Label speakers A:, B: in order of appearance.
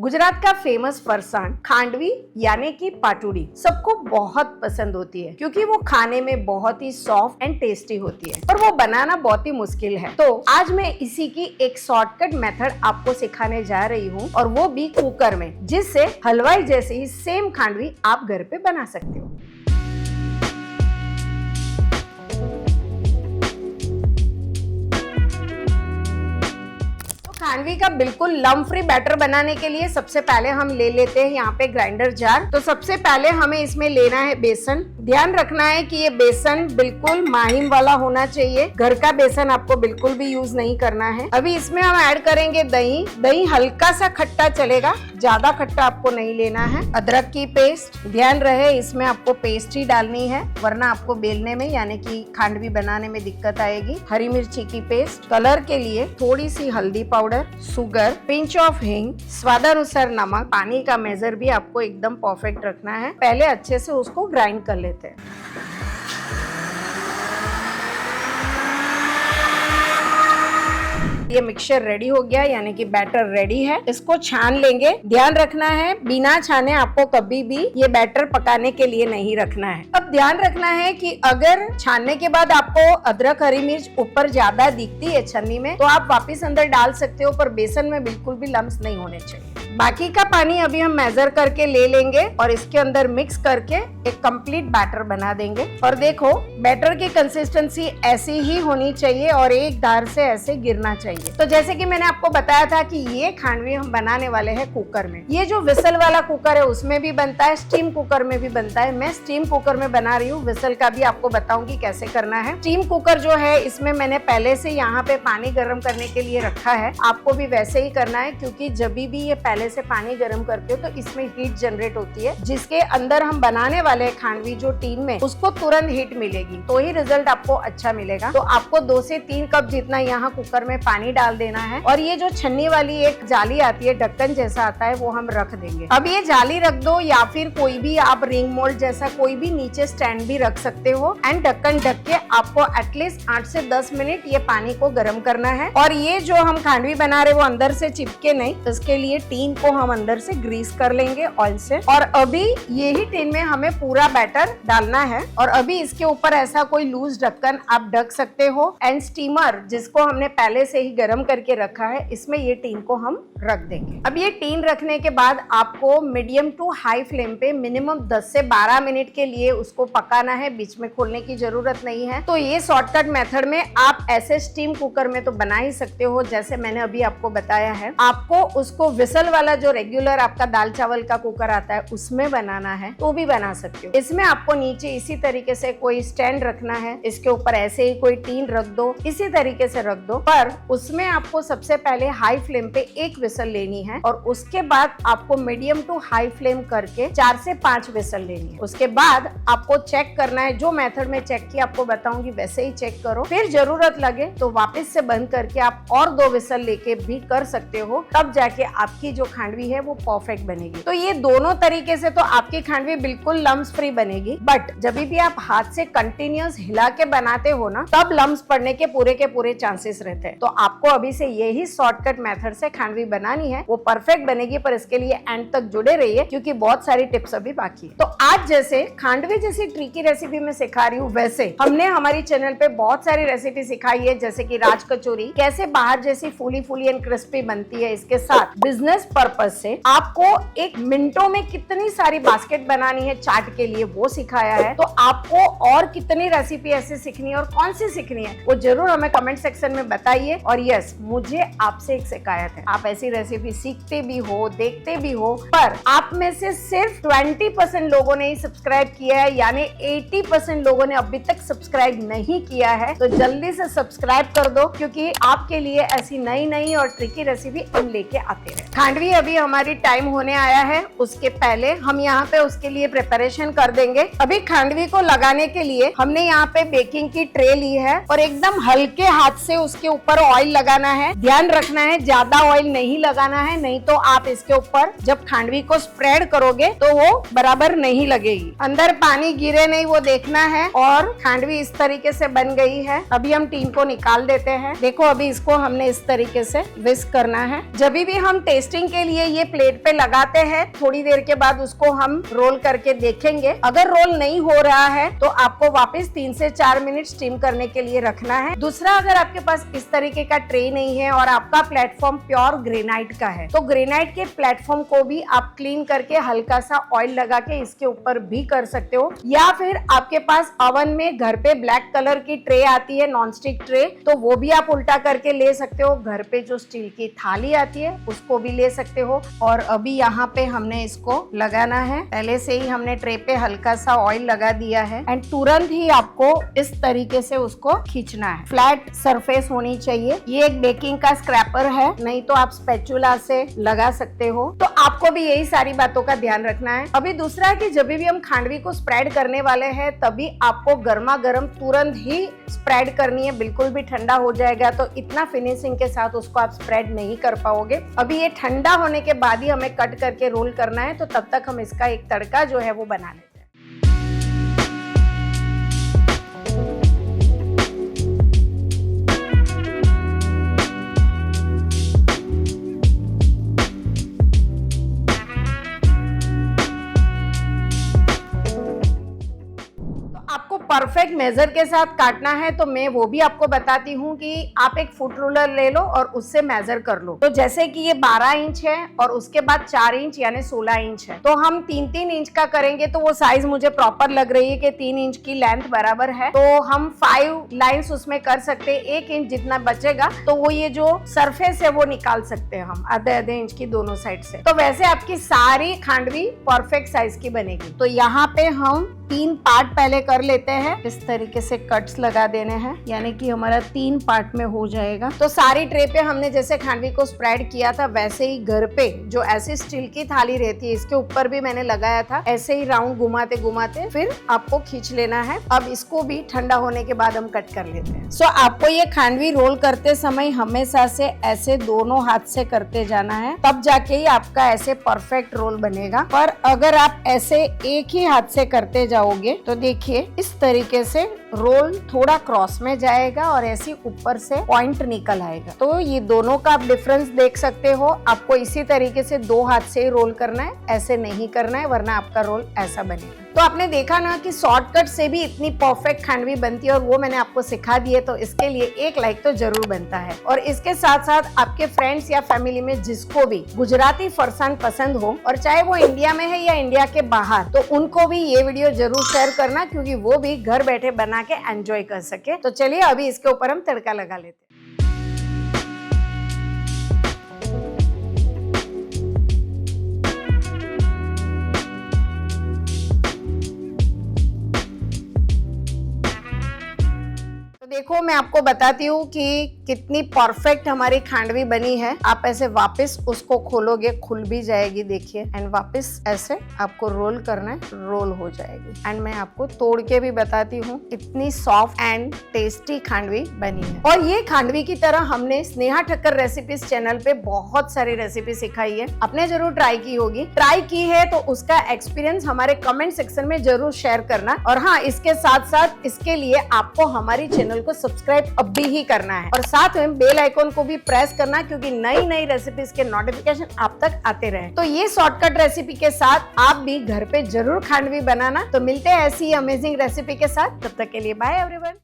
A: गुजरात का फेमस फरसान खांडवी यानी कि पाटूड़ी सबको बहुत पसंद होती है क्योंकि वो खाने में बहुत ही सॉफ्ट एंड टेस्टी होती है, पर वो बनाना बहुत ही मुश्किल है। तो आज मैं इसी की एक शॉर्टकट मेथड आपको सिखाने जा रही हूँ और वो भी कुकर में, जिससे हलवाई जैसी ही सेम खांडवी आप घर पे बना सकते हो। खांडवी का बिल्कुल लम्प फ्री बैटर बनाने के लिए सबसे पहले हम ले लेते हैं यहाँ पे ग्राइंडर जार। तो सबसे पहले हमें इसमें लेना है बेसन। ध्यान रखना है कि ये बेसन बिल्कुल माहिम वाला होना चाहिए, घर का बेसन आपको बिल्कुल भी यूज नहीं करना है। अभी इसमें हम ऐड करेंगे दही। दही हल्का सा खट्टा चलेगा, ज्यादा खट्टा आपको नहीं लेना है। अदरक की पेस्ट, ध्यान रहे इसमें आपको पेस्ट ही डालनी है, वरना आपको बेलने में यानी कि खांडवी बनाने में दिक्कत आएगी। हरी मिर्ची की पेस्ट, कलर के लिए थोड़ी सी हल्दी पाउडर, शुगर, पिंच ऑफ हींग, स्वादानुसार नमक। पानी का मेजर भी आपको एकदम परफेक्ट रखना है। पहले अच्छे से उसको ग्राइंड कर लेते हैं। ये मिक्सचर रेडी हो गया, यानी कि बैटर रेडी है। इसको छान लेंगे। ध्यान रखना है बिना छाने आपको कभी भी ये बैटर पकाने के लिए नहीं रखना है। अब ध्यान रखना है कि अगर छानने के बाद आपको अदरक हरी मिर्च ऊपर ज्यादा दिखती है छन्नी में, तो आप वापस अंदर डाल सकते हो, पर बेसन में बिल्कुल भी लम्स नहीं होने चाहिए। बाकी का पानी अभी हम मेजर करके ले लेंगे और इसके अंदर मिक्स करके एक कंप्लीट बैटर बना देंगे। और देखो बैटर की कंसिस्टेंसी ऐसी ही होनी चाहिए और एक धार से ऐसे गिरना चाहिए। तो जैसे कि मैंने आपको बताया था कि ये खांडवी हम बनाने वाले हैं कुकर में। ये जो विसल वाला कुकर है उसमें भी बनता है, स्टीम कुकर में भी बनता है। मैं स्टीम कुकर में बना रही हूँ, विसल का भी आपको बताऊंगी कैसे करना है। स्टीम कुकर जो है इसमें मैंने पहले से यहाँ पे पानी गर्म करने के लिए रखा है। आपको भी वैसे ही करना है, क्योंकि जब भी ये पहले से पानी गर्म करते हो तो इसमें हीट जनरेट होती है, जिसके अंदर हम बनाने वाले खांडवी जो टीन में, उसको तुरंत हीट मिलेगी, तो ही रिजल्ट आपको अच्छा मिलेगा। तो आपको 2 से 3 कप जितना यहाँ कुकर में पानी डाल देना है। और ये जो छन्नी वाली एक जाली आती है, ढक्कन जैसा आता है, वो हम रख देंगे। अब ये जाली रख दो, या फिर कोई भी आप रिंग मोल्ड जैसा कोई भी नीचे स्टैंड भी रख सकते हो। एंड ढक्कन ढक के आपको एटलीस्ट 8 से 10 मिनट ये पानी को गर्म करना है। और ये जो हम खांडवी बना रहे वो अंदर से चिपके नहीं, इसके लिए टीन को हम अंदर से ग्रीस कर लेंगे ऑयल से। और अभी यही टीन में हमें पूरा बैटर डालना है। और अभी इसके ऊपर ऐसा कोई लूज ढक्कन आप ढक सकते हो। एंड स्टीमर जिसको हमने पहले से ही गर्म करके रखा है, इसमें ये टीन को हम रख देंगे। अब ये टीन रखने के बाद आपको मीडियम टू हाई फ्लेम पे मिनिमम 10 से 12 मिनट के लिए उसको पकाना है। बीच में खोलने की जरूरत नहीं है। तो ये शॉर्टकट मेथड में आप ऐसे स्टीम कुकर में तो बना ही सकते हो, जैसे मैंने अभी आपको बताया है। आपको उसको विसल वाला जो रेगुलर आपका दाल चावल का कुकर आता है उसमें बनाना है तो भी बना सकते हो। इसमें आपको नीचे इसी तरीके से कोई स्टैंड रखना है, इसके ऊपर ऐसे ही कोई टीन रख दो, इसी तरीके से रख दो। पर उसमें आपको सबसे पहले हाई फ्लेम पे 1 विसल लेनी है और उसके बाद आपको मीडियम टू हाई फ्लेम करके 4 से 5 विसल लेनी है। उसके बाद आपको चेक करना है, जो मेथड में चेक की आपको बताऊंगी वैसे ही चेक करो। फिर जरूरत लगे तो वापस से बंद करके आप और 2 विसल लेके भी कर सकते हो, तब जाके आपकी जो खांडवी है वो परफेक्ट बनेगी। तो ये दोनों तरीके से तो आपकी खांडवी बिल्कुल लम्स फ्री बनेगी। बट जब भी आप हाथ से कंटिन्यूअस हिला के बनाते हो ना, तब लम्स पड़ने के पूरे चांसेस रहते हैं। तो आपको अभी से यही शॉर्टकट मेथड से खांडवी बनानी है, वो परफेक्ट बनेगी। पर इसके लिए एंड तक जुड़े रहिए, क्योंकि बहुत सारी टिप्स अभी बाकी है। तो आज जैसे खांडवी जैसी ट्रिकी रेसिपी में सिखा रही हूँ, वैसे हमने हमारी चैनल पे बहुत सारी रेसिपी सिखाई है, जैसे कि राज कचौरी कैसे बाहर जैसी फूली एंड क्रिस्पी बनती है। इसके साथ बिजनेस पर्पज से आपको एक मिनटों में कितनी सारी बास्केट बनानी है चाट के लिए, वो सिखाया है। तो आपको और कितनी रेसिपी ऐसे सीखनी है और कौन सी सीखनी है, वो जरूर हमें कमेंट सेक्शन में बताइए। और यस, मुझे आपसे एक शिकायत है, आप ऐसी रेसिपी सीखते भी हो, देखते भी हो, पर आप में से सिर्फ 20% लोगों ने ही सब्सक्राइब किया है, यानी 80% लोगों ने अभी तक सब्सक्राइब नहीं किया है। तो जल्दी से सब्सक्राइब कर दो, क्योंकि आपके लिए ऐसी नई और ट्रिकी रेसिपी हम लेके आते हैं। खांडवी अभी हमारी टाइम होने आया है, उसके पहले हम यहाँ पे उसके लिए प्रिपरेशन कर देंगे। अभी खांडवी को लगाने के लिए हमने यहाँ पे बेकिंग की ट्रे ली है और एकदम हल्के हाथ से उसके ऊपर ऑयल लगाना है। ध्यान रखना है ज्यादा ऑयल नहीं लगाना है, नहीं तो आप इसके ऊपर जब खांडवी को स्प्रेड करोगे तो वो बराबर नहीं लगेगी। अंदर पानी गिरे नहीं वो देखना है। और खांडवी इस तरीके से बन गई है। अभी हम टीन को निकाल देते हैं। देखो अभी इसको हमने इस तरीके से विस्क करना है। जब भी हम टेस्टिंग के लिए ये प्लेट पे लगाते हैं। थोड़ी देर के बाद उसको हम रोल करके देखेंगे। अगर रोल नहीं हो रहा है तो आपको वापस 3 से 4 मिनट स्टीम करने के लिए रखना है। दूसरा, अगर आपके पास इस तरीके का ट्रे नहीं है और आपका प्लेटफॉर्म प्योर ग्रेनाइट का है तो ग्रेनाइट के प्लेटफॉर्म को भी आप क्लीन करके हल्का सा ऑयल लगा के इसके ऊपर भी कर सकते हो, या फिर आपके पास ओवन में घर पे ब्लैक कलर की ट्रे आती है, नॉन स्टिक ट्रे, तो वो भी आप उल्टा करके ले सकते हो। घर पे जो स्टील की थाली आती है उसको भी ले सकते हो। और अभी यहाँ पे हमने इसको लगाना है। पहले से ही हमने ट्रे पे हल्का सा ऑयल लगा दिया है एंड तुरंत ही आपको इस तरीके से उसको खींचना है। फ्लैट सरफेस होनी चाहिए। ये एक बेकिंग का स्क्रैपर है, नहीं तो आप स्पैचुला से लगा सकते हो। तो आपको भी यही सारी बातों का ध्यान रखना है। अभी दूसरा है कि जब भी हम खांडवी को स्प्रेड करने वाले हैं तभी आपको गर्मा गर्म तुरंत ही स्प्रेड करनी है। बिल्कुल भी ठंडा हो जाएगा तो इतना फिनिशिंग के साथ उसको आप स्प्रेड नहीं कर पाओगे। अभी ये ठंडा होने के बाद ही हमें कट करके रोल करना है, तो तब तक हम इसका एक तड़का जो है वो बना लेते हैं। आपको परफेक्ट मेजर के साथ काटना है तो मैं वो भी आपको बताती हूँ कि आप एक फुट रूलर ले लो और उससे मेजर कर लो। तो जैसे कि ये 12 इंच है और उसके बाद 4 इंच यानी 16 इंच है, तो हम 3-3 इंच का करेंगे तो वो साइज मुझे प्रॉपर लग रही है कि 3 इंच की लेंथ बराबर है, तो हम 5 लाइंस उसमें कर सकते हैं। 1 इंच जितना बचेगा तो वो ये जो सरफेस है वो निकाल सकते हैं हम आधे इंच की दोनों साइड से। तो वैसे आपकी सारी खांडवी परफेक्ट साइज की बनेगी। तो यहाँ पे हम 3 पार्ट पहले कर लेते हैं। इस तरीके से कट्स लगा देने हैं, यानी कि हमारा 3 पार्ट में हो जाएगा। तो सारी ट्रे पे हमने जैसे खांडवी को स्प्रेड किया था वैसे ही घर पे जो ऐसी स्टील की थाली रहती है इसके ऊपर भी मैंने लगाया था। ऐसे ही राउंड घुमाते घुमाते फिर आपको खींच लेना है। अब इसको भी ठंडा होने के बाद हम कट कर लेते हैं। सो आपको ये खांडवी रोल करते समय हमेशा से ऐसे दोनों हाथ से करते जाना है, तब जाके ही आपका ऐसे परफेक्ट रोल बनेगा। पर अगर आप ऐसे एक ही हाथ से करते जाओगे तो देखिए इस तरीके से रोल थोड़ा क्रॉस में जाएगा और ऐसे ऊपर से पॉइंट निकल आएगा। तो ये दोनों का आप डिफरेंस देख सकते हो। आपको इसी तरीके से 2 हाथ से ही रोल करना है, ऐसे नहीं करना है, वरना आपका रोल ऐसा बनेगा। तो आपने देखा ना कि शॉर्टकट से भी इतनी परफेक्ट खांडवी बनती है और वो मैंने आपको सिखा दी है, तो इसके लिए एक लाइक तो जरूर बनता है। और इसके साथ साथ आपके फ्रेंड्स या फैमिली में जिसको भी गुजराती फरसान पसंद हो और चाहे वो इंडिया में है या इंडिया के बाहर, तो उनको भी ये वीडियो जरूर शेयर करना, क्योंकि वो भी घर बैठे बना के एंजॉय कर सके। तो चलिए अभी इसके ऊपर हम तड़का लगा लेते हैं। देखो मैं आपको बताती हूँ कि कितनी परफेक्ट हमारी खांडवी बनी है। आप ऐसे वापस उसको खोलोगे, खुल भी जाएगी देखिए, एंड वापस ऐसे आपको रोल करना है, रोल हो जाएगी। एंड मैं आपको तोड़ के भी बताती हूँ कितनी सॉफ्ट एंड टेस्टी खांडवी बनी है। और ये खांडवी की तरह हमने स्नेहा ठक्कर रेसिपीज चैनल पे बहुत सारी रेसिपी सिखाई है, आपने जरूर ट्राई की होगी। ट्राई की है तो उसका एक्सपीरियंस हमारे कमेंट सेक्शन में जरूर शेयर करना। और हाँ, इसके साथ साथ इसके लिए आपको हमारी चैनल को सब्सक्राइब अब भी ही करना है और साथ में बेल आइकॉन को भी प्रेस करना, क्योंकि नई नई रेसिपीज के नोटिफिकेशन आप तक आते रहे। तो ये शॉर्टकट रेसिपी के साथ आप भी घर पे जरूर खांडवी बनाना। तो मिलते हैं ऐसी अमेजिंग रेसिपी के साथ, तब तक के लिए बाय एवरीवन।